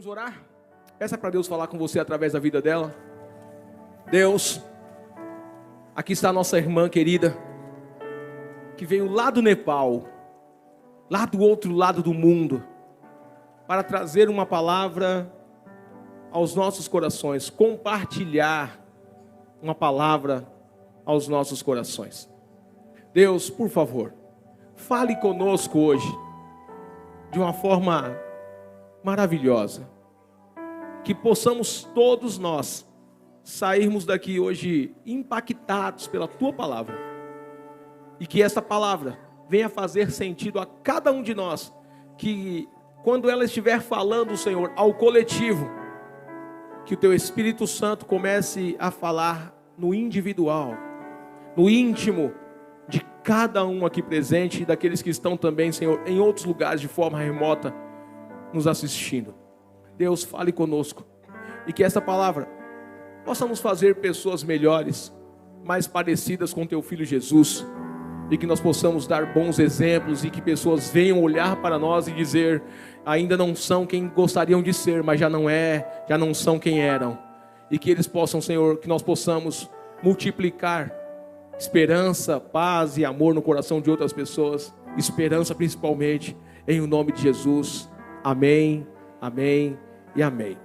Vamos orar? Peça para Deus falar com você através da vida dela. Deus, aqui está a nossa irmã querida, que veio lá do Nepal, lá do outro lado do mundo, para trazer uma palavra aos nossos corações, compartilhar uma palavra aos nossos corações. Deus, por favor, fale conosco hoje, de uma forma maravilhosa, que possamos todos nós sairmos daqui hoje impactados pela Tua palavra, e que essa palavra venha fazer sentido a cada um de nós, que quando ela estiver falando, Senhor, ao coletivo, que o Teu Espírito Santo comece a falar no individual, no íntimo de cada um aqui presente e daqueles que estão também, Senhor, em outros lugares de forma remota, nos assistindo. Deus, fale conosco, e que essa palavra possa nos fazer pessoas melhores, mais parecidas com Teu Filho Jesus, e que nós possamos dar bons exemplos, e que pessoas venham olhar para nós e dizer: ainda não são quem gostariam de ser, mas já não são quem eram. E que eles possam, Senhor, que nós possamos multiplicar esperança, paz e amor no coração de outras pessoas, esperança principalmente, em o nome de Jesus. Amém, amém e amém.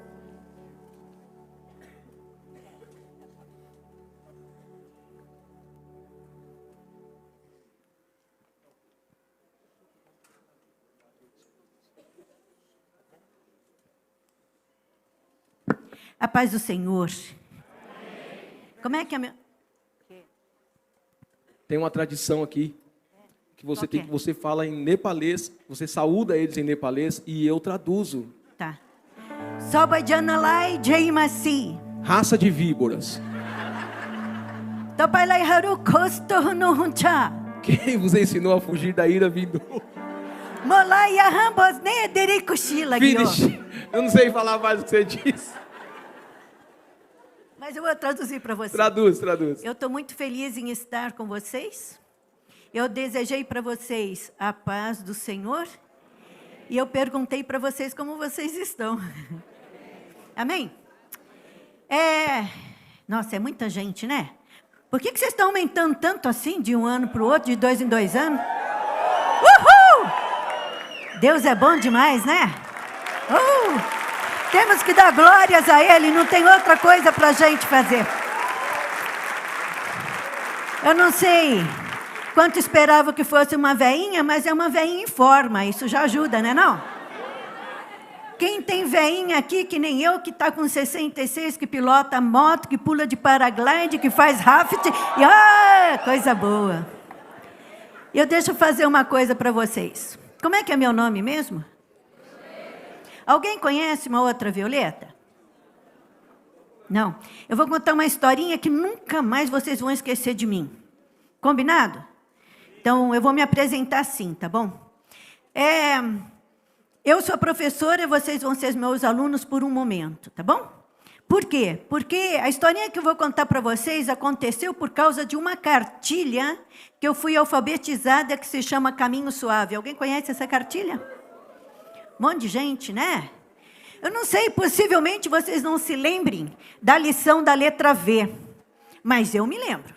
A paz do Senhor. Como é que é meu... Tem uma tradição aqui, que você fala em nepalês, você saúda eles em nepalês e eu traduzo. Tá. Sobajanalai Jaimasi. Raça de víboras. Tapalai haru kosto huncha. Quem você ensinou a fugir da ira vindo? Molai ahambos ne derikushila. Finish. Eu não sei falar mais o que você disse. Mas eu vou traduzir para você. Traduz. Eu estou muito feliz em estar com vocês. Eu desejei para vocês a paz do Senhor. E eu perguntei para vocês como vocês estão. Amém? Nossa, é muita gente, né? Por que vocês estão aumentando tanto assim, de um ano para o outro, de 2 em 2 anos? Uhul! Deus é bom demais, né? Temos que dar glórias a Ele, não tem outra coisa para a gente fazer. Eu não sei quanto esperava que fosse uma veinha, mas é uma veinha em forma, isso já ajuda, né não? Quem tem veinha aqui, que nem eu, que está com 66, que pilota moto, que pula de paraglide, que faz raft, e coisa boa. Eu deixo fazer uma coisa para vocês. Como é que é meu nome mesmo? Alguém conhece uma outra Violeta? Não. Eu vou contar uma historinha que nunca mais vocês vão esquecer de mim. Combinado? Então, eu vou me apresentar assim, tá bom? Eu sou professora e vocês vão ser meus alunos por um momento, tá bom? Por quê? Porque a historinha que eu vou contar para vocês aconteceu por causa de uma cartilha que eu fui alfabetizada, que se chama Caminho Suave. Alguém conhece essa cartilha? Um monte de gente, né? Eu não sei, possivelmente vocês não se lembrem da lição da letra V, mas eu me lembro.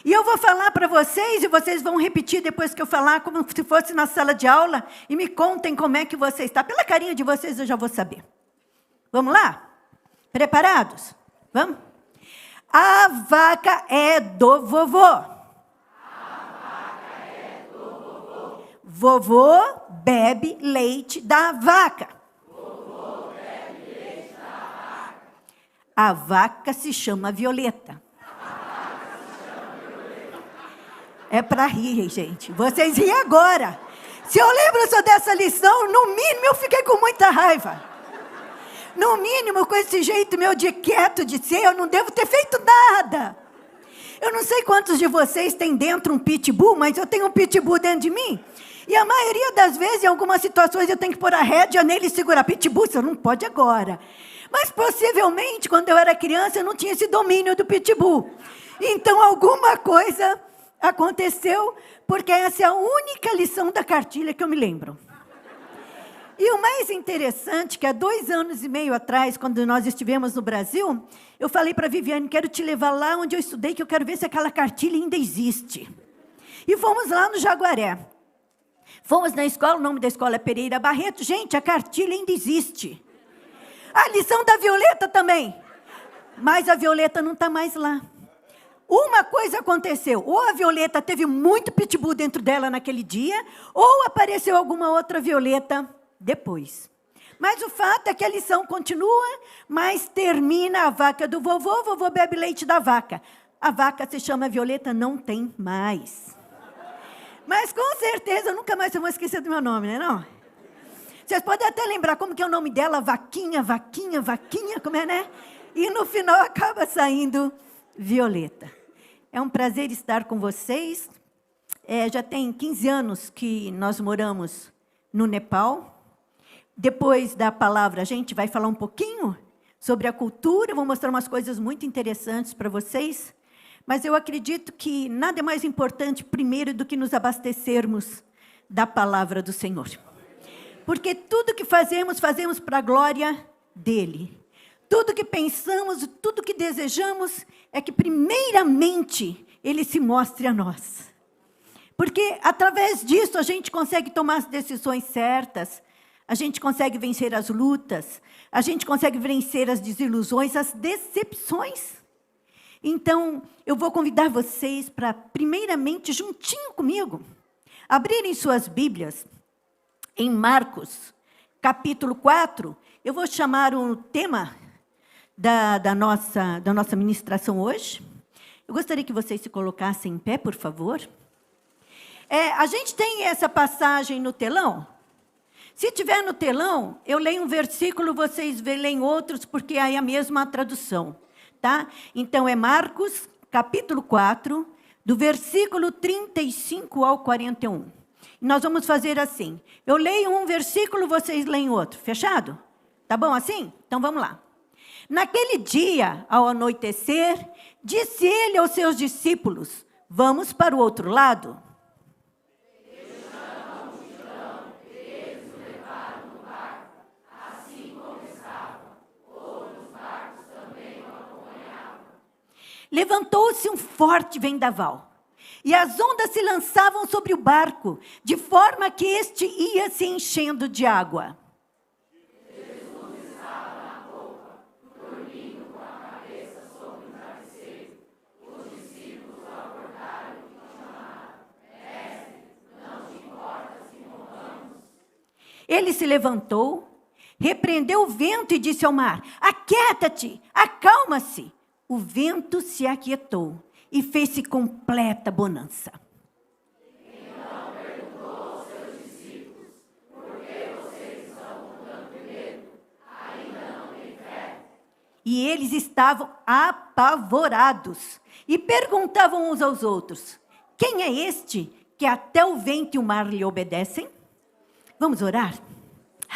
E eu vou falar para vocês, e vocês vão repetir depois que eu falar, como se fosse na sala de aula, e me contem como é que você está. Pela carinha de vocês eu já vou saber. Vamos lá? Preparados? Vamos? A vaca é do vovô. Vovô bebe leite da vaca. A vaca se chama Violeta. É para rir, gente. Vocês riem agora. Se eu lembro só dessa lição, no mínimo eu fiquei com muita raiva. No mínimo, com esse jeito meu de quieto de ser, eu não devo ter feito nada. Eu não sei quantos de vocês têm dentro um pitbull, mas eu tenho um pitbull dentro de mim. E a maioria das vezes, em algumas situações, eu tenho que pôr a rédea nele e segurar. Pitbull, você não pode agora. Mas, possivelmente, quando eu era criança, eu não tinha esse domínio do pitbull. Então, alguma coisa aconteceu, porque essa é a única lição da cartilha que eu me lembro. E o mais interessante, que há 2 anos e meio atrás, quando nós estivemos no Brasil, eu falei para a Viviane, quero te levar lá onde eu estudei, que eu quero ver se aquela cartilha ainda existe. E fomos lá no Jaguaré. Fomos na escola, o nome da escola é Pereira Barreto. Gente, a cartilha ainda existe. A lição da Violeta também. Mas a Violeta não está mais lá. Uma coisa aconteceu, ou a Violeta teve muito pitbull dentro dela naquele dia, ou apareceu alguma outra Violeta depois. Mas o fato é que a lição continua, mas termina a vaca do vovô, vovô bebe leite da vaca. A vaca se chama Violeta, não tem mais. Mas com certeza, eu nunca mais vou esquecer do meu nome, né não? Vocês podem até lembrar como que é o nome dela, Vaquinha, Vaquinha, Vaquinha, como é, né? E no final acaba saindo Violeta. É um prazer estar com vocês. Já tem 15 anos que nós moramos no Nepal. Depois da palavra, a gente vai falar um pouquinho sobre a cultura. Eu vou mostrar umas coisas muito interessantes para vocês. Mas eu acredito que nada é mais importante, primeiro, do que nos abastecermos da palavra do Senhor. Porque tudo que fazemos, fazemos para a glória dEle. Tudo que pensamos, tudo que desejamos, é que primeiramente Ele se mostre a nós. Porque através disso a gente consegue tomar as decisões certas, a gente consegue vencer as lutas, a gente consegue vencer as desilusões, as decepções. Então, eu vou convidar vocês para, primeiramente, juntinho comigo, abrirem suas Bíblias em Marcos, capítulo 4. Eu vou chamar o tema da nossa ministração hoje. Eu gostaria que vocês se colocassem em pé, por favor. A gente tem essa passagem no telão. Se tiver no telão, eu leio um versículo, vocês leem outros, porque aí é a mesma tradução. Tá? Então, é Marcos, capítulo 4, do versículo 35 ao 41. E nós vamos fazer assim. Eu leio um versículo, vocês leem outro. Fechado? Tá bom assim? Então, vamos lá. Naquele dia, ao anoitecer, disse ele aos seus discípulos, vamos para o outro lado? Levantou-se um forte vendaval, e as ondas se lançavam sobre o barco, de forma que este ia se enchendo de água. Jesus estava na polpa, dormindo com a cabeça sobre o travesseiro. Os discípulos o acordaram e chamaram, Mestre, não te importa se morramos? Ele se levantou, repreendeu o vento e disse ao mar, aquieta-te, acalma-se. O vento se aquietou e fez-se completa bonança. Então perguntou aos seus discípulos, por que vocês estão com tanto medo? Ainda não têm fé? E eles estavam apavorados e perguntavam uns aos outros, quem é este que até o vento e o mar lhe obedecem? Vamos orar?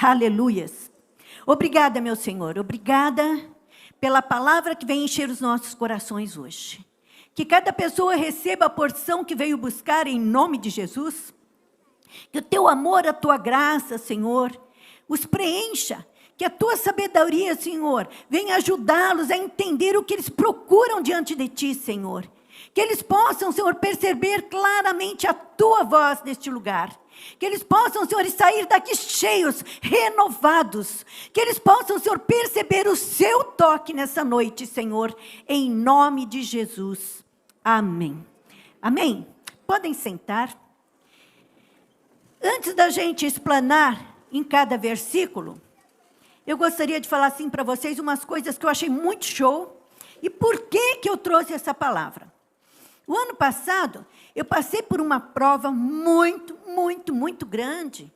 Aleluias. Obrigada, meu Senhor, obrigada pela palavra que vem encher os nossos corações hoje. Que cada pessoa receba a porção que veio buscar em nome de Jesus. Que o teu amor, a tua graça, Senhor, os preencha. Que a tua sabedoria, Senhor, venha ajudá-los a entender o que eles procuram diante de ti, Senhor. Que eles possam, Senhor, perceber claramente a tua voz neste lugar. Que eles possam, Senhor, sair daqui cheios, renovados. Que eles possam, Senhor, perceber o seu toque nessa noite, Senhor. Em nome de Jesus. Amém. Amém? Podem sentar. Antes da gente explanar em cada versículo, eu gostaria de falar assim para vocês umas coisas que eu achei muito show. E por que eu trouxe essa palavra? O ano passado, eu passei por uma prova muito, muito, muito grande.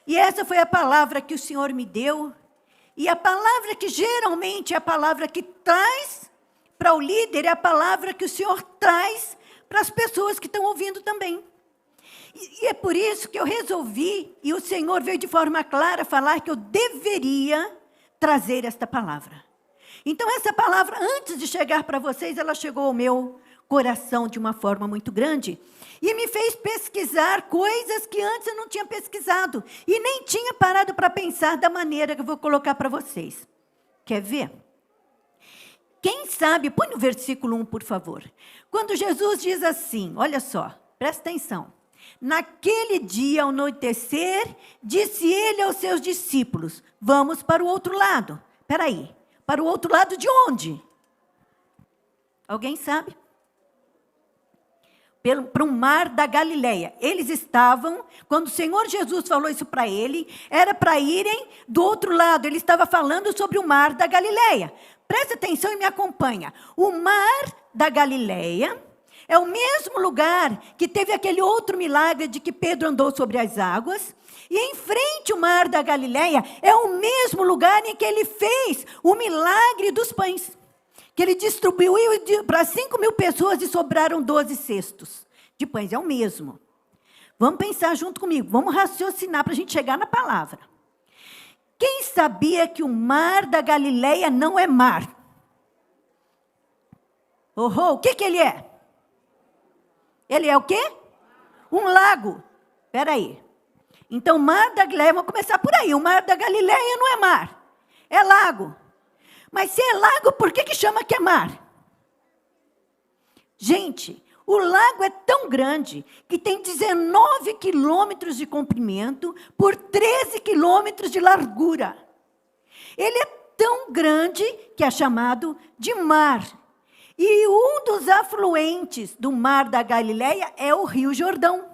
E essa foi a palavra que o Senhor me deu. E a palavra que geralmente é a palavra que traz para o líder, é a palavra que o Senhor traz para as pessoas que estão ouvindo também. E é por isso que eu resolvi, e o Senhor veio de forma clara falar que eu deveria trazer esta palavra. Então essa palavra, antes de chegar para vocês, ela chegou ao meu coração de uma forma muito grande e me fez pesquisar coisas que antes eu não tinha pesquisado e nem tinha parado para pensar da maneira que eu vou colocar para vocês. Quer ver? Quem sabe, põe no versículo 1, por favor. Quando Jesus diz assim, olha só, presta atenção. Naquele dia, ao anoitecer, disse ele aos seus discípulos, vamos para o outro lado. Espera aí, para o outro lado de onde? Alguém sabe? Para o mar da Galileia. Eles estavam, quando o Senhor Jesus falou isso para ele, era para irem do outro lado. Ele estava falando sobre o mar da Galileia. Presta atenção e me acompanha. O mar da Galileia é o mesmo lugar que teve aquele outro milagre de que Pedro andou sobre as águas. E em frente ao mar da Galileia é o mesmo lugar em que ele fez o milagre dos pães. Que ele distribuiu para 5.000 pessoas e sobraram 12 cestos de pães. É o mesmo. Vamos pensar junto comigo. Vamos raciocinar para a gente chegar na palavra. Quem sabia que o mar da Galileia não é mar? O que ele é? Ele é o quê? Um lago. Espera aí. Então, o mar da Galileia, vamos começar por aí. O mar da Galileia não é mar, é lago. Mas se é lago, por que chama que é mar? Gente, o lago é tão grande que tem 19 quilômetros de comprimento por 13 quilômetros de largura. Ele é tão grande que é chamado de mar. E um dos afluentes do mar da Galileia é o Rio Jordão.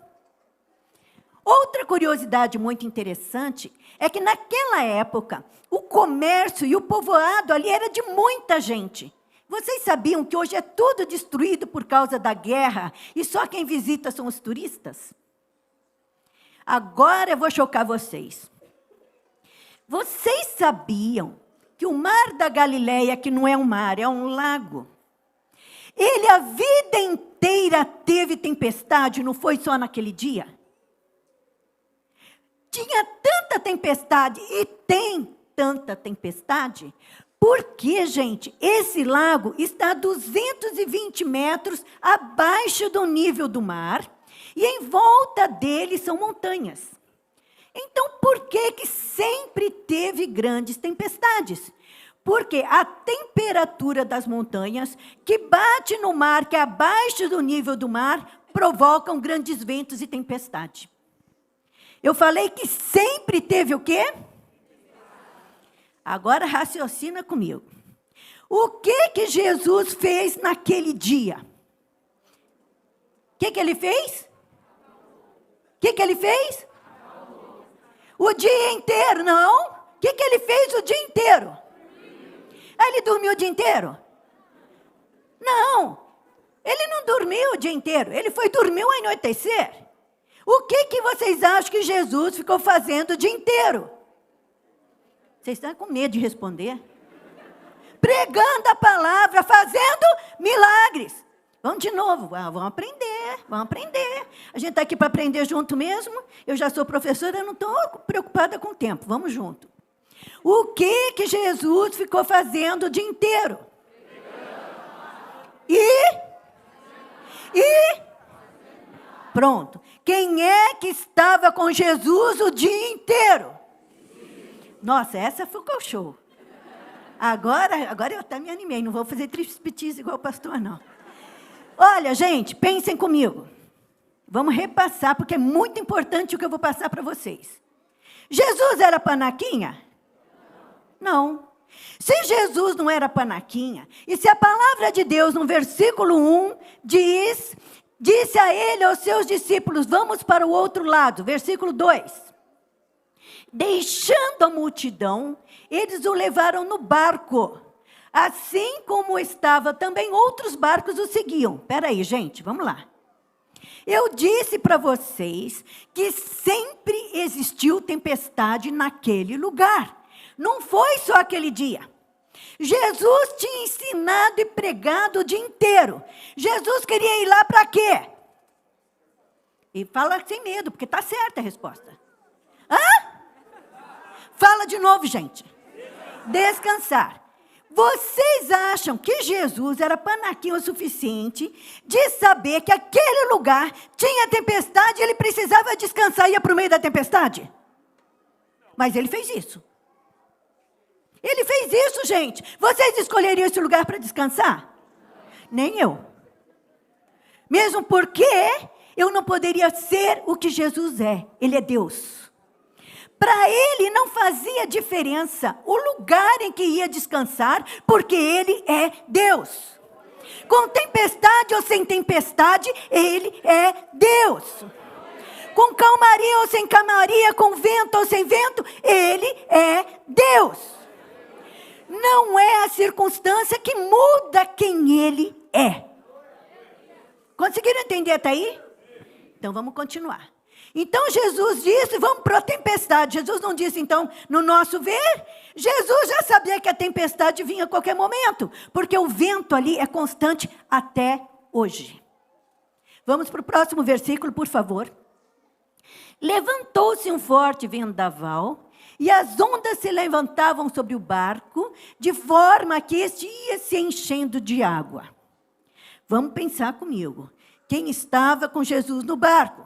Outra curiosidade muito interessante é que naquela época, o comércio e o povoado ali era de muita gente. Vocês sabiam que hoje é tudo destruído por causa da guerra e só quem visita são os turistas? Agora eu vou chocar vocês. Vocês sabiam que o mar da Galileia, que não é um mar, é um lago, ele a vida inteira teve tempestade, não foi só naquele dia? Tinha tanta tempestade e tem tanta tempestade, porque, gente, esse lago está a 220 metros abaixo do nível do mar e em volta dele são montanhas. Então, por que sempre teve grandes tempestades? Porque a temperatura das montanhas que bate no mar, que é abaixo do nível do mar, provocam grandes ventos e tempestade. Eu falei que sempre teve o quê? Agora raciocina comigo. O que Jesus fez naquele dia? O que ele fez? O que ele fez? O dia inteiro, não. O que ele fez o dia inteiro? Ele dormiu o dia inteiro? Não. Ele não dormiu o dia inteiro. Ele foi dormir ao anoitecer. O que vocês acham que Jesus ficou fazendo o dia inteiro? Vocês estão com medo de responder? Pregando a palavra, fazendo milagres. Vamos de novo. Vamos aprender, vamos aprender. A gente está aqui para aprender junto mesmo. Eu já sou professora, eu não estou preocupada com o tempo. Vamos junto. O que Jesus ficou fazendo o dia inteiro? Pronto. Quem é que estava com Jesus o dia inteiro? Nossa, essa ficou show. Agora eu até me animei. Não vou fazer striptease igual o pastor, não. Olha, gente, pensem comigo. Vamos repassar, porque é muito importante o que eu vou passar para vocês. Jesus era panaquinha? Não. Se Jesus não era panaquinha, e se a palavra de Deus, no versículo 1, disse a ele, aos seus discípulos, vamos para o outro lado. Versículo 2. Deixando a multidão, eles o levaram no barco. Assim como estava, também outros barcos o seguiam. Espera aí, gente, vamos lá. Eu disse para vocês que sempre existiu tempestade naquele lugar. Não foi só aquele dia. Jesus tinha ensinado e pregado o dia inteiro. Jesus queria ir lá para quê? E fala sem medo, porque está certa a resposta. Fala de novo, gente. Descansar. Vocês acham que Jesus era panaquinho o suficiente de saber que aquele lugar tinha tempestade e ele precisava descansar e ia para o meio da tempestade? Mas ele fez isso. Ele fez isso, gente. Vocês escolheriam esse lugar para descansar? Nem eu. Mesmo porque eu não poderia ser o que Jesus é. Ele é Deus. Para ele não fazia diferença o lugar em que ia descansar, porque ele é Deus. Com tempestade ou sem tempestade, ele é Deus. Com calmaria ou sem calmaria, com vento ou sem vento, ele é Deus. Não é a circunstância que muda quem ele é. Conseguiram entender até aí? Então vamos continuar. Então Jesus disse, vamos para a tempestade. Jesus não disse, então, no nosso ver, Jesus já sabia que a tempestade vinha a qualquer momento, porque o vento ali é constante até hoje. Vamos para o próximo versículo, por favor. Levantou-se um forte vendaval, e as ondas se levantavam sobre o barco, de forma que este ia se enchendo de água. Vamos pensar comigo. Quem estava com Jesus no barco?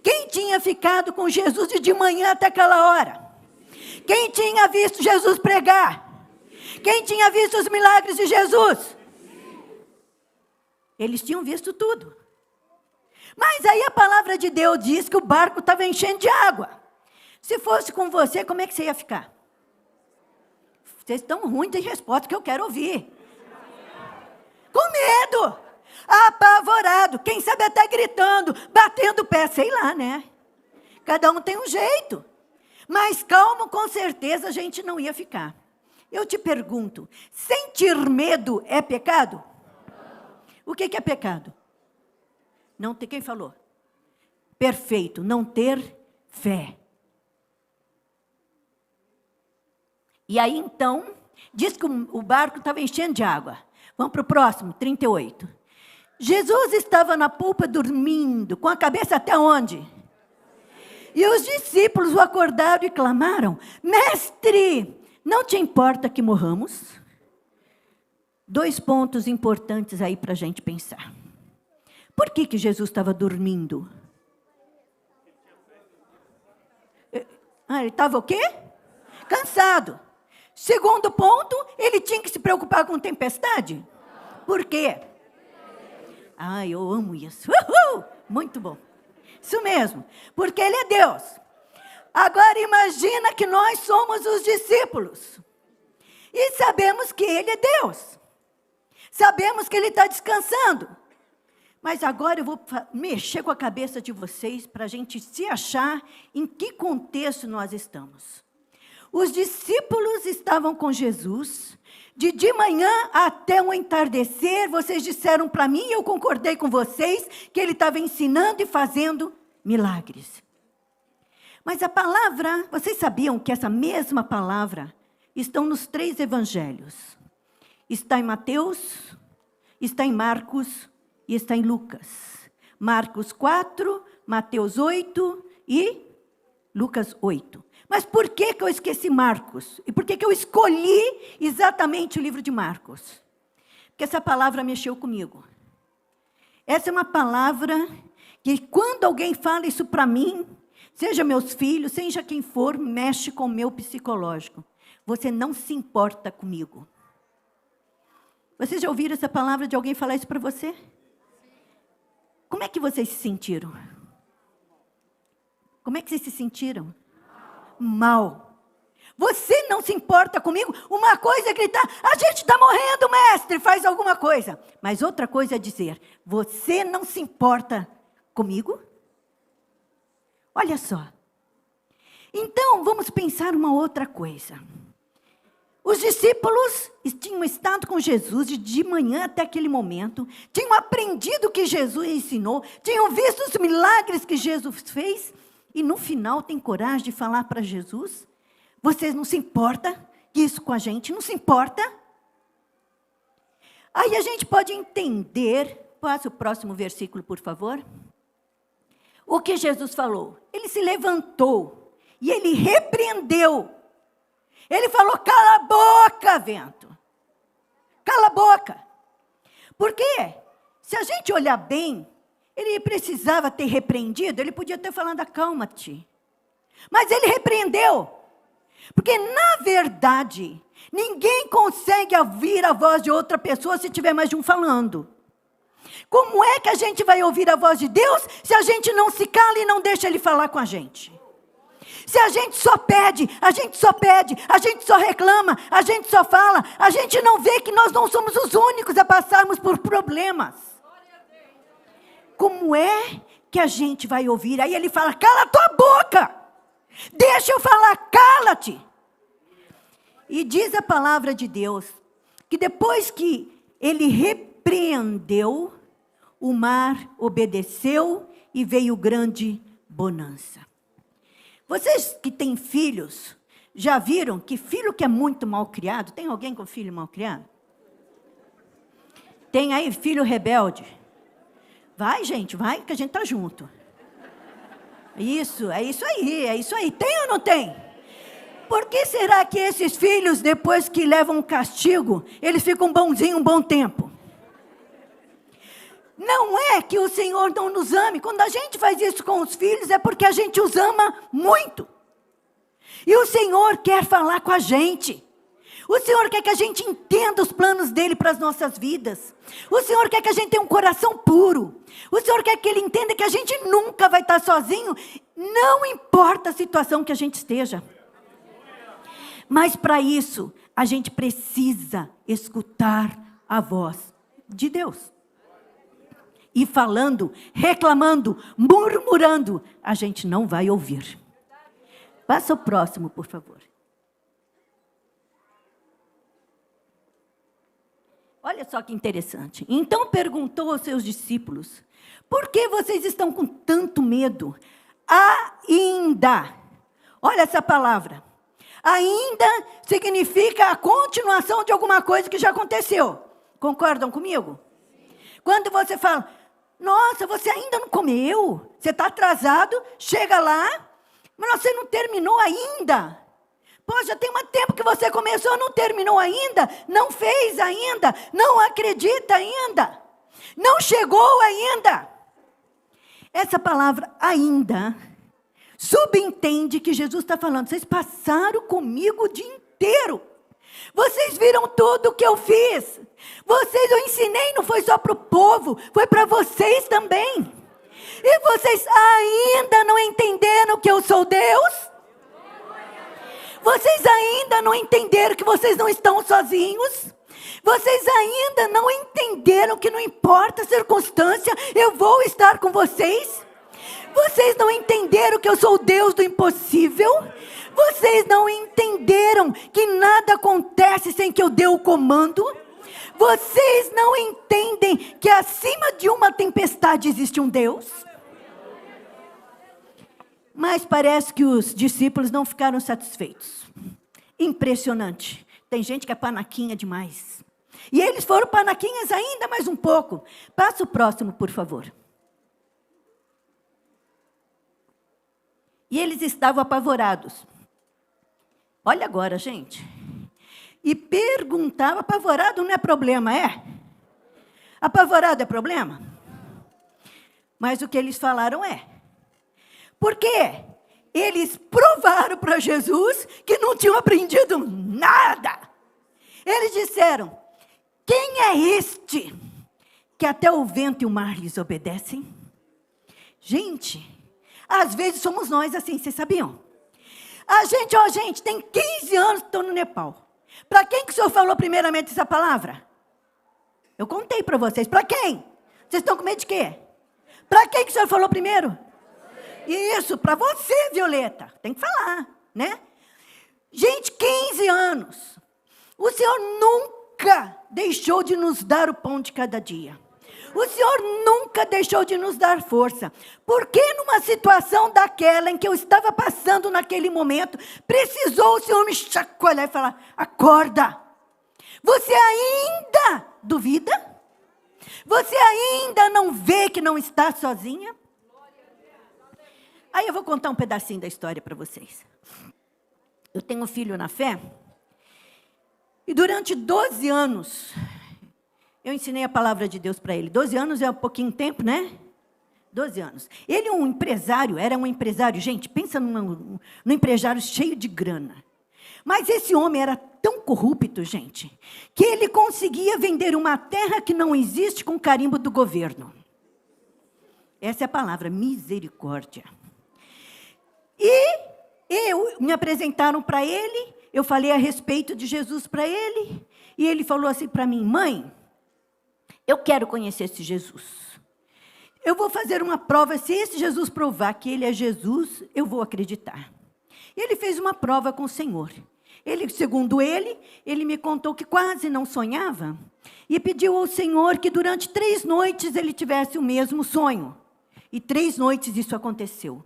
Quem tinha ficado com Jesus de manhã até aquela hora? Quem tinha visto Jesus pregar? Quem tinha visto os milagres de Jesus? Eles tinham visto tudo. Mas aí a palavra de Deus diz que o barco estava enchendo de água. Se fosse com você, como é que você ia ficar? Vocês estão ruins de resposta que eu quero ouvir. Com medo. Apavorado, quem sabe até gritando, batendo o pé, sei lá, né? Cada um tem um jeito. Mas calmo, com certeza a gente não ia ficar. Eu te pergunto, sentir medo é pecado? O que é pecado? Não ter, quem falou? Perfeito, não ter fé. E aí então, diz que o barco estava enchendo de água. Vamos para o próximo, 38. Jesus estava na polpa dormindo, com a cabeça até onde? E os discípulos o acordaram e clamaram, Mestre, não te importa que morramos? 2 pontos importantes aí para a gente pensar. Por que Jesus estava dormindo? Ele estava o quê? Cansado. Segundo ponto, ele tinha que se preocupar com tempestade? Por quê? Eu amo isso. Uhul! Muito bom. Isso mesmo. Porque ele é Deus. Agora imagina que nós somos os discípulos. E sabemos que ele é Deus. Sabemos que ele está descansando. Mas agora eu vou mexer com a cabeça de vocês para a gente se achar em que contexto nós estamos. Os discípulos estavam com Jesus. De manhã até o entardecer, vocês disseram para mim, e eu concordei com vocês, que ele estava ensinando e fazendo milagres. Mas a palavra, vocês sabiam que essa mesma palavra estão nos 3 evangelhos? Está em Mateus, está em Marcos e está em Lucas. Marcos 4, Mateus 8 e Lucas 8. Mas por que eu esqueci Marcos? E por que eu escolhi exatamente o livro de Marcos? Porque essa palavra mexeu comigo. Essa é uma palavra que quando alguém fala isso para mim, seja meus filhos, seja quem for, mexe com o meu psicológico. Você não se importa comigo. Vocês já ouviram essa palavra de alguém falar isso para você? Como é que vocês se sentiram? Como é que vocês se sentiram? Mal. Você não se importa comigo? Uma coisa é gritar, a gente está morrendo, mestre, faz alguma coisa. Mas outra coisa é dizer, você não se importa comigo? Olha só. Então, vamos pensar uma outra coisa. Os discípulos tinham estado com Jesus de manhã até aquele momento, tinham aprendido o que Jesus ensinou, tinham visto os milagres que Jesus fez, e no final tem coragem de falar para Jesus, vocês não se importam isso com a gente? Não se importa? Aí a gente pode entender, passa o próximo versículo, por favor. O que Jesus falou? Ele se levantou e ele repreendeu. Ele falou, cala a boca! boca, vento. Cala a boca. Porque, se a gente olhar bem, ele precisava ter repreendido, ele podia ter falado, acalma-te. Mas ele repreendeu. Porque, na verdade, ninguém consegue ouvir a voz de outra pessoa se tiver mais de um falando. Como é que a gente vai ouvir a voz de Deus se a gente não se cala e não deixa Ele falar com a gente? Se a gente só pede, a gente só pede, a gente só reclama, a gente só fala, a gente não vê que nós não somos os únicos a passarmos por problemas. Como é que a gente vai ouvir? Aí ele fala, cala a tua boca, deixa eu falar, cala-te. E diz a palavra de Deus, que depois que ele repreendeu, o mar obedeceu e veio grande bonança. Vocês que têm filhos, já viram que filho que é muito mal criado, tem alguém com filho mal criado? Tem aí filho rebelde? Vai, gente, vai, que a gente está junto. Isso, é isso aí. Tem ou não tem? Por que será que esses filhos, depois que levam um castigo, eles ficam bonzinhos um bom tempo? Não é que o Senhor não nos ame. Quando a gente faz isso com os filhos, é porque a gente os ama muito. E o Senhor quer falar com a gente. O Senhor quer que a gente entenda os planos dEle para as nossas vidas. O Senhor quer que a gente tenha um coração puro. O Senhor quer que Ele entenda que a gente nunca vai estar sozinho, não importa a situação que a gente esteja. Mas para isso, a gente precisa escutar a voz de Deus. E falando, reclamando, murmurando, a gente não vai ouvir. Passa o próximo, por favor. Olha só que interessante. Então perguntou aos seus discípulos, por que vocês estão com tanto medo? Ainda. Olha essa palavra. Ainda significa a continuação de alguma coisa que já aconteceu. Concordam comigo? Quando você fala, nossa, você ainda não comeu? Você está atrasado, chega lá, mas você não terminou ainda. Pô, já tem um tempo que você começou, não terminou ainda, não fez ainda, não acredita ainda, não chegou ainda. Essa palavra ainda subentende que Jesus está falando, vocês passaram comigo o dia inteiro. Vocês viram tudo o que eu fiz. Eu ensinei, não foi só para o povo, foi para vocês também. E vocês ainda não entenderam que eu sou Deus? Vocês ainda não entenderam que vocês não estão sozinhos? Vocês ainda não entenderam que não importa a circunstância, eu vou estar com vocês? Vocês não entenderam que eu sou o Deus do impossível? Vocês não entenderam que nada acontece sem que eu dê o comando? Vocês não entendem que acima de uma tempestade existe um Deus? Mas parece que os discípulos não ficaram satisfeitos. Impressionante. Tem gente que é panaquinha demais. E eles foram panaquinhas ainda mais um pouco. Passa o próximo, por favor. E eles estavam apavorados. Olha agora, gente. E perguntavam, apavorado não é problema, é? Apavorado é problema? Mas o que eles falaram é. Porque eles provaram para Jesus que não tinham aprendido nada. Eles disseram, quem é este que até o vento e o mar lhes obedecem? Gente, às vezes somos nós assim, vocês sabiam? A gente, tem 15 anos que estou no Nepal. Para quem que o senhor falou primeiramente essa palavra? Eu contei para vocês. Para quem? Vocês estão com medo de quê? Para quem que o senhor falou primeiro? Isso, para você, Violeta. Tem que falar, né? Gente, 15 anos. O Senhor nunca deixou de nos dar o pão de cada dia. O Senhor nunca deixou de nos dar força. Porque numa situação daquela em que eu estava passando naquele momento, precisou o Senhor me chacoalhar e falar, acorda. Você ainda duvida? Você ainda não vê que não está sozinha? Aí eu vou contar um pedacinho da história para vocês. Eu tenho um filho na fé. E durante 12 anos, eu ensinei a palavra de Deus para ele. 12 anos é um pouquinho tempo, né? 12 anos. Ele era um empresário, gente, pensa num empresário cheio de grana. Mas esse homem era tão corrupto, gente, que ele conseguia vender uma terra que não existe com carimbo do governo. Essa é a palavra, misericórdia. E me apresentaram para ele, eu falei a respeito de Jesus para ele, e ele falou assim para mim: mãe, eu quero conhecer esse Jesus. Eu vou fazer uma prova, se esse Jesus provar que ele é Jesus, eu vou acreditar. E ele fez uma prova com o Senhor. Segundo ele me contou que quase não sonhava, e pediu ao Senhor que durante 3 noites ele tivesse o mesmo sonho. E 3 noites isso aconteceu.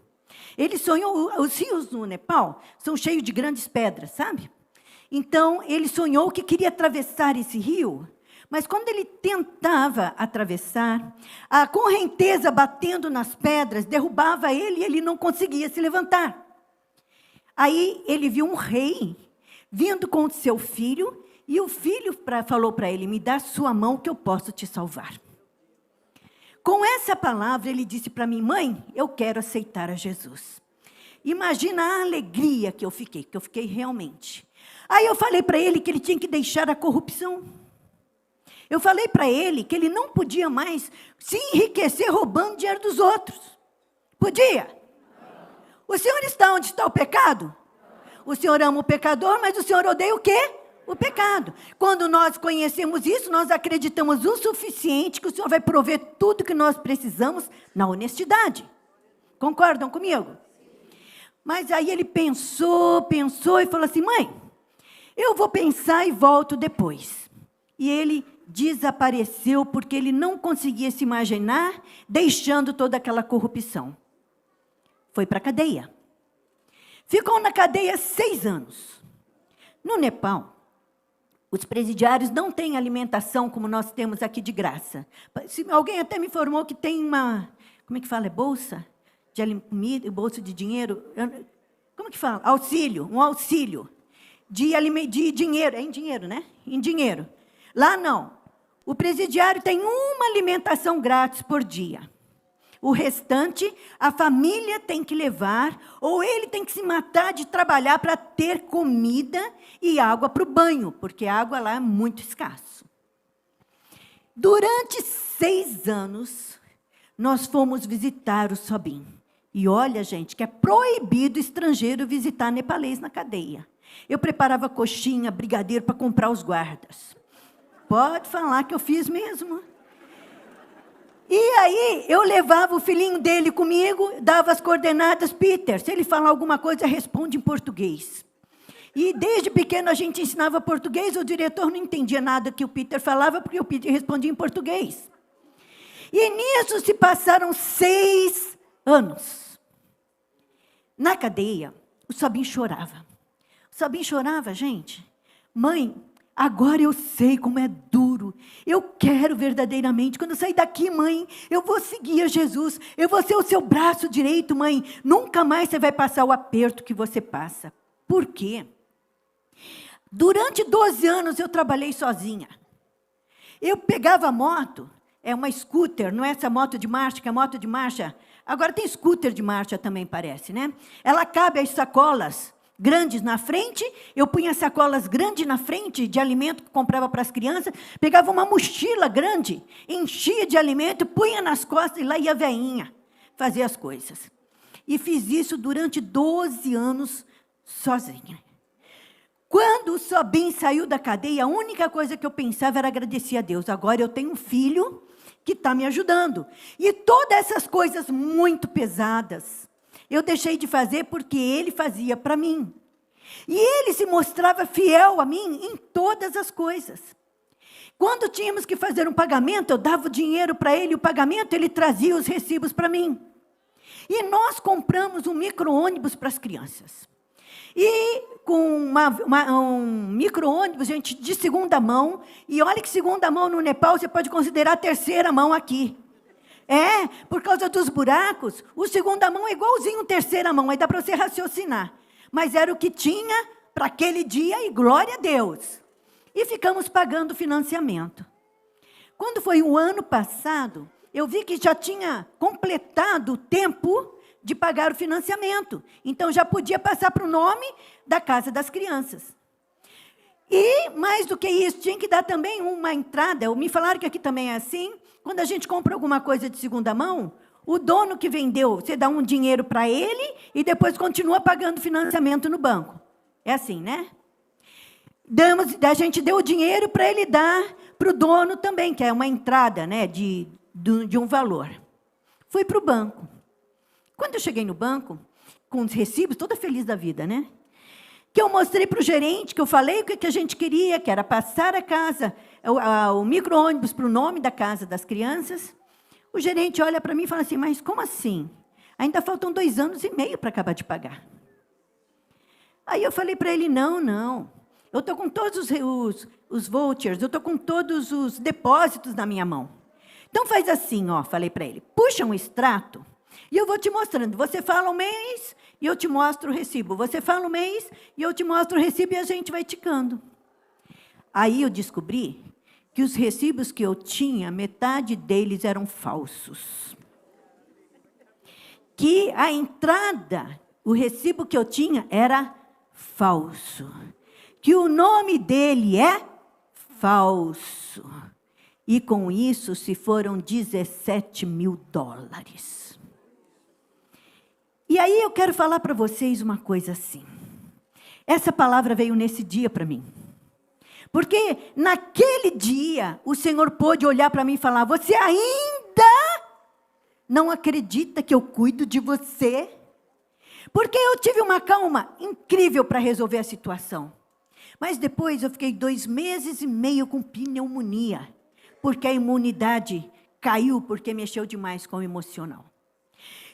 Ele sonhou, os rios no Nepal são cheios de grandes pedras, sabe? Então, ele sonhou que queria atravessar esse rio, mas quando ele tentava atravessar, a correnteza batendo nas pedras derrubava ele e ele não conseguia se levantar. Aí ele viu um rei vindo com o seu filho, e o filho falou para ele: me dá sua mão que eu posso te salvar. Com essa palavra, ele disse para mim: mãe, eu quero aceitar a Jesus. Imagina a alegria que eu fiquei realmente. Aí eu falei para ele que ele tinha que deixar a corrupção. Eu falei para ele que ele não podia mais se enriquecer roubando dinheiro dos outros. Podia? O senhor está onde está o pecado? O senhor ama o pecador, mas o senhor odeia o quê? O pecado. Quando nós conhecemos isso, nós acreditamos o suficiente que o Senhor vai prover tudo que nós precisamos na honestidade. Concordam comigo? Mas aí ele pensou e falou assim: mãe, eu vou pensar e volto depois. E ele desapareceu porque ele não conseguia se imaginar deixando toda aquela corrupção. Foi para a cadeia. Ficou na cadeia 6 anos. No Nepal, os presidiários não têm alimentação como nós temos aqui de graça. Alguém até me informou que tem uma, como é que fala? É bolsa de comida, bolsa de dinheiro? Como é que fala? Auxílio, um auxílio de dinheiro. É em dinheiro, né? Em dinheiro. Lá não. O presidiário tem uma alimentação grátis por dia. O restante, a família tem que levar, ou ele tem que se matar de trabalhar para ter comida e água para o banho, porque a água lá é muito escasso. Durante 6 anos, nós fomos visitar o Sobim. E olha, gente, que é proibido estrangeiro visitar nepalês na cadeia. Eu preparava coxinha, brigadeiro para comprar os guardas. Pode falar que eu fiz mesmo. E aí, eu levava o filhinho dele comigo, dava as coordenadas: Peter, se ele falar alguma coisa, responde em português. E desde pequeno a gente ensinava português, o diretor não entendia nada que o Peter falava, porque o Peter respondia em português. E nisso se passaram 6 anos. Na cadeia, o Sobim chorava. O Sobim chorava, gente. Mãe, agora eu sei como é duro. Eu quero verdadeiramente. Quando eu sair daqui, mãe, eu vou seguir a Jesus. Eu vou ser o seu braço direito, mãe. Nunca mais você vai passar o aperto que você passa. Por quê? Durante 12 anos eu trabalhei sozinha. Eu pegava a moto, é uma scooter, não é essa moto de marcha, que é moto de marcha. Agora tem scooter de marcha também, parece, né? Ela cabe as sacolas grandes na frente, eu punha sacolas grandes na frente, de alimento que comprava para as crianças, pegava uma mochila grande, enchia de alimento, punha nas costas e lá ia a veinha fazer as coisas. E fiz isso durante 12 anos sozinha. Quando o Sobim saiu da cadeia, a única coisa que eu pensava era agradecer a Deus. Agora eu tenho um filho que está me ajudando. E todas essas coisas muito pesadas, eu deixei de fazer porque ele fazia para mim. E ele se mostrava fiel a mim em todas as coisas. Quando tínhamos que fazer um pagamento, eu dava o dinheiro para ele, o pagamento, ele trazia os recibos para mim. E nós compramos um micro-ônibus para as crianças. E com um micro-ônibus, gente, de segunda mão. E olha que segunda mão no Nepal, você pode considerar a terceira mão aqui. É, por causa dos buracos, o segunda mão é igualzinho a terceira mão, aí dá para você raciocinar. Mas era o que tinha para aquele dia e glória a Deus. E ficamos pagando financiamento. Quando foi o ano passado, eu vi que já tinha completado o tempo de pagar o financiamento. Então, já podia passar para o nome da Casa das Crianças. E, mais do que isso, tinha que dar também uma entrada. Me falaram que aqui também é assim. Quando a gente compra alguma coisa de segunda mão, o dono que vendeu, você dá um dinheiro para ele e depois continua pagando financiamento no banco. É assim, né? A gente deu o dinheiro para ele dar para o dono também, que é uma entrada, né, de um valor. Fui para o banco. Quando eu cheguei no banco, com os recibos, toda feliz da vida, né? Que eu mostrei para o gerente, que eu falei o que a gente queria, que era passar a casa, o micro-ônibus para o nome da Casa das Crianças. O gerente olha para mim e fala assim, mas como assim? Ainda faltam 2 anos e meio para acabar de pagar. Aí eu falei para ele, não. Eu estou com todos os vouchers, eu estou com todos os depósitos na minha mão. Então faz assim, falei para ele, puxa um extrato e eu vou te mostrando. Você fala um mês e eu te mostro o recibo. Você fala um mês e eu te mostro o recibo e a gente vai ticando. Aí eu descobri que os recibos que eu tinha, metade deles eram falsos. Que a entrada, o recibo que eu tinha era falso. Que o nome dele é falso. E com isso se foram $17 mil. E aí eu quero falar para vocês uma coisa assim. Essa palavra veio nesse dia para mim. Porque naquele dia o Senhor pôde olhar para mim e falar, você ainda não acredita que eu cuido de você? Porque eu tive uma calma incrível para resolver a situação. Mas depois eu fiquei 2 meses e meio com pneumonia, porque a imunidade caiu, porque mexeu demais com o emocional.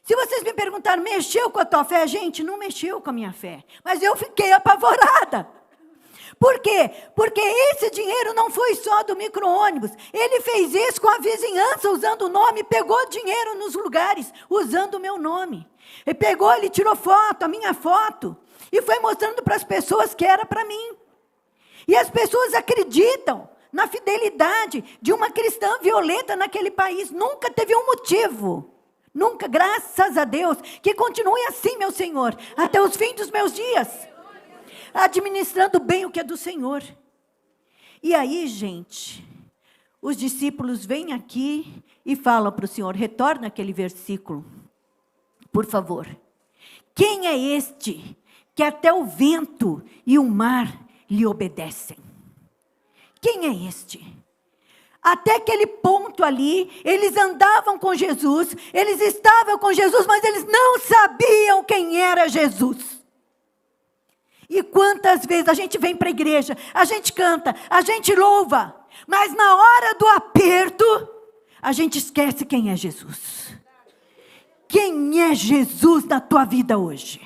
Se vocês me perguntaram, mexeu com a tua fé? Gente, não mexeu com a minha fé, mas eu fiquei apavorada. Por quê? Porque esse dinheiro não foi só do micro-ônibus. Ele fez isso com a vizinhança, usando o nome, pegou dinheiro nos lugares, usando o meu nome. Ele tirou foto, a minha foto, e foi mostrando para as pessoas que era para mim. E as pessoas acreditam na fidelidade de uma cristã violenta naquele país. Nunca teve um motivo. Nunca, graças a Deus, que continue assim, meu Senhor, até os fins dos meus dias. Administrando bem o que é do Senhor. E aí, gente, os discípulos vêm aqui e falam para o Senhor, retorna aquele versículo, por favor. Quem é este que até o vento e o mar lhe obedecem? Quem é este? Até aquele ponto ali, eles andavam com Jesus, eles estavam com Jesus, mas eles não sabiam quem era Jesus. E quantas vezes a gente vem para a igreja, a gente canta, a gente louva, mas na hora do aperto, a gente esquece quem é Jesus. Quem é Jesus na tua vida hoje?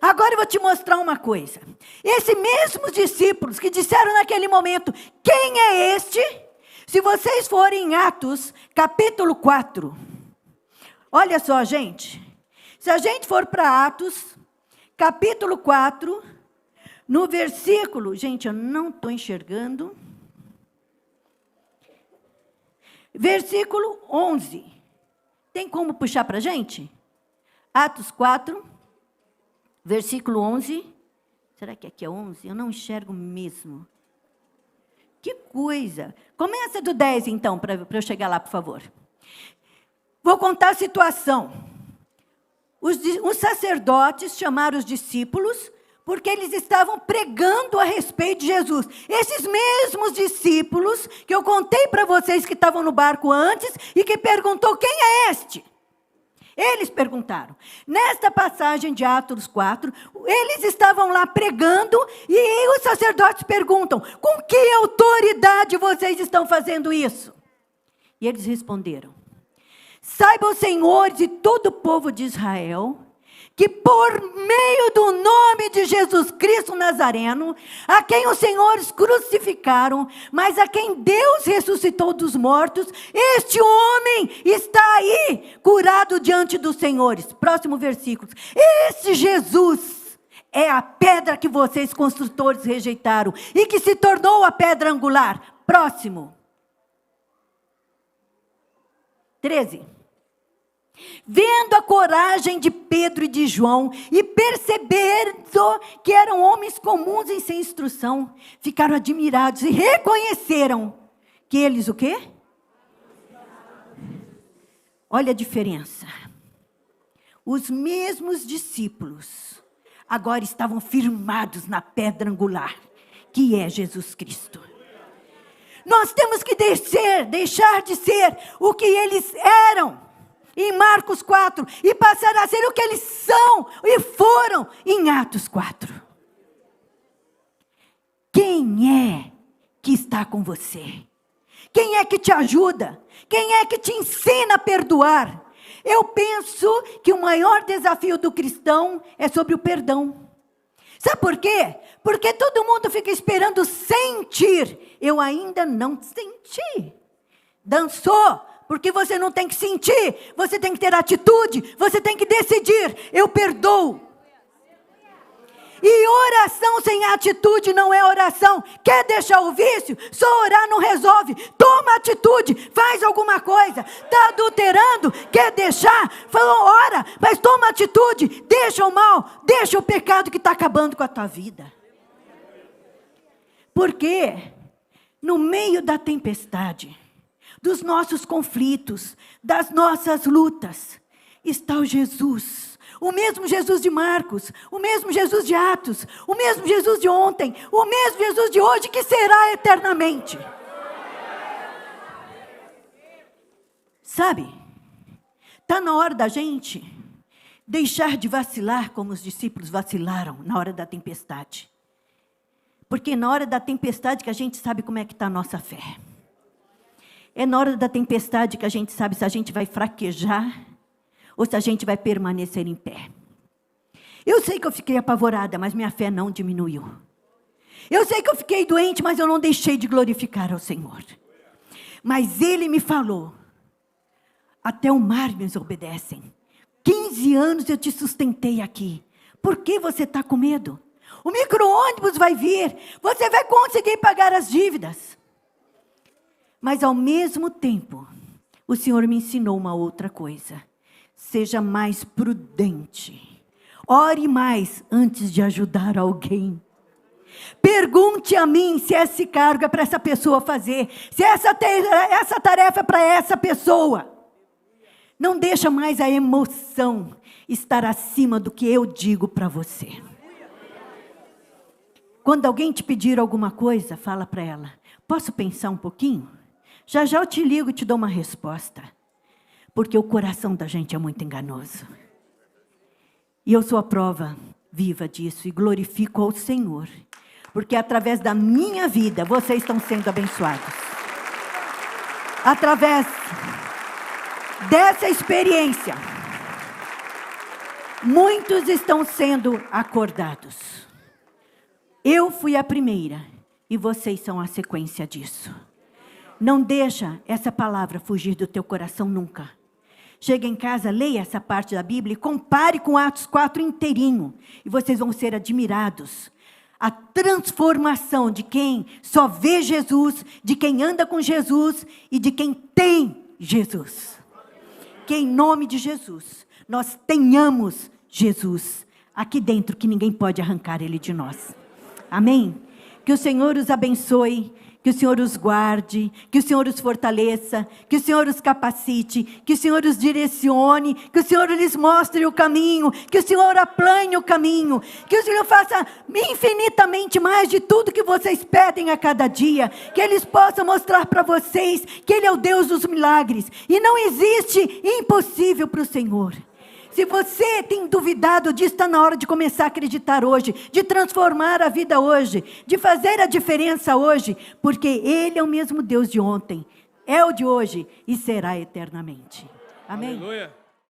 Agora eu vou te mostrar uma coisa. Esses mesmos discípulos que disseram naquele momento, quem é este? Se vocês forem em Atos, capítulo 4. Olha só, gente. Se a gente for para Atos, capítulo 4, no versículo... Gente, eu não estou enxergando. Versículo 11. Tem como puxar para a gente? Atos 4, versículo 11. Será que aqui é 11? Eu não enxergo mesmo. Que coisa. Começa do 10, então, para eu chegar lá, por favor. Vou contar a situação. Os sacerdotes chamaram os discípulos, porque eles estavam pregando a respeito de Jesus. Esses mesmos discípulos, que eu contei para vocês que estavam no barco antes, e que perguntou, quem é este? Eles perguntaram. Nesta passagem de Atos 4, eles estavam lá pregando, e os sacerdotes perguntam, com que autoridade vocês estão fazendo isso? E eles responderam, saibam, senhores e todo o povo de Israel, que por meio do nome de Jesus Cristo Nazareno, a quem os senhores crucificaram, mas a quem Deus ressuscitou dos mortos, este homem está aí, curado diante dos senhores. Próximo versículo. Esse Jesus é a pedra que vocês construtores rejeitaram e que se tornou a pedra angular. Próximo. 13. Vendo a coragem de Pedro e de João e percebendo que eram homens comuns e sem instrução, ficaram admirados e reconheceram que eles o quê? Olha a diferença. Os mesmos discípulos agora estavam firmados na pedra angular, que é Jesus Cristo. Nós temos que deixar de ser o que eles eram em Marcos 4 e passar a ser o que eles são e foram em Atos 4. Quem é que está com você? Quem é que te ajuda? Quem é que te ensina a perdoar? Eu penso que o maior desafio do cristão é sobre o perdão. Sabe por quê? Porque todo mundo fica esperando sentir. Eu ainda não senti. Dançou, porque você não tem que sentir. Você tem que ter atitude. Você tem que decidir. Eu perdoo. E oração sem atitude não é oração. Quer deixar o vício? Só orar não resolve. Toma atitude, faz alguma coisa. Está adulterando? Quer deixar? Falou, ora, mas toma atitude. Deixa o mal, deixa o pecado que está acabando com a tua vida. Porque no meio da tempestade, dos nossos conflitos, das nossas lutas, está o Jesus. O mesmo Jesus de Marcos, o mesmo Jesus de Atos, o mesmo Jesus de ontem, o mesmo Jesus de hoje, que será eternamente. Sabe, está na hora da gente deixar de vacilar como os discípulos vacilaram na hora da tempestade. Porque na hora da tempestade que a gente sabe como é que está a nossa fé. É na hora da tempestade que a gente sabe se a gente vai fraquejar ou se a gente vai permanecer em pé. Eu sei que eu fiquei apavorada, mas minha fé não diminuiu. Eu sei que eu fiquei doente, mas eu não deixei de glorificar ao Senhor. Mas Ele me falou, até o mar me obedecem. 15 anos eu te sustentei aqui. Por que você está com medo? O micro-ônibus vai vir, você vai conseguir pagar as dívidas. Mas ao mesmo tempo, o Senhor me ensinou uma outra coisa. Seja mais prudente. Ore mais antes de ajudar alguém. Pergunte a mim se esse cargo é para essa pessoa fazer. Se essa tarefa é para essa pessoa. Não deixa mais a emoção estar acima do que eu digo para você. Quando alguém te pedir alguma coisa, fala para ela. Posso pensar um pouquinho? Já já eu te ligo e te dou uma resposta. Porque o coração da gente é muito enganoso. E eu sou a prova viva disso e glorifico ao Senhor. Porque através da minha vida, vocês estão sendo abençoados. Através dessa experiência, muitos estão sendo acordados. Eu fui a primeira e vocês são a sequência disso. Não deixa essa palavra fugir do teu coração nunca. Chega em casa, leia essa parte da Bíblia e compare com Atos 4 inteirinho. E vocês vão ser admirados. A transformação de quem só vê Jesus, de quem anda com Jesus e de quem tem Jesus. Que em nome de Jesus, nós tenhamos Jesus aqui dentro, que ninguém pode arrancar Ele de nós. Amém? Que o Senhor os abençoe. Que o Senhor os guarde, que o Senhor os fortaleça, que o Senhor os capacite, que o Senhor os direcione, que o Senhor lhes mostre o caminho, que o Senhor aplane o caminho, que o Senhor faça infinitamente mais de tudo que vocês pedem a cada dia, que eles possam mostrar para vocês que Ele é o Deus dos milagres, e não existe impossível para o Senhor. Se você tem duvidado disso, está na hora de começar a acreditar hoje, de transformar a vida hoje, de fazer a diferença hoje, porque Ele é o mesmo Deus de ontem, é o de hoje e será eternamente. Amém? Aleluia.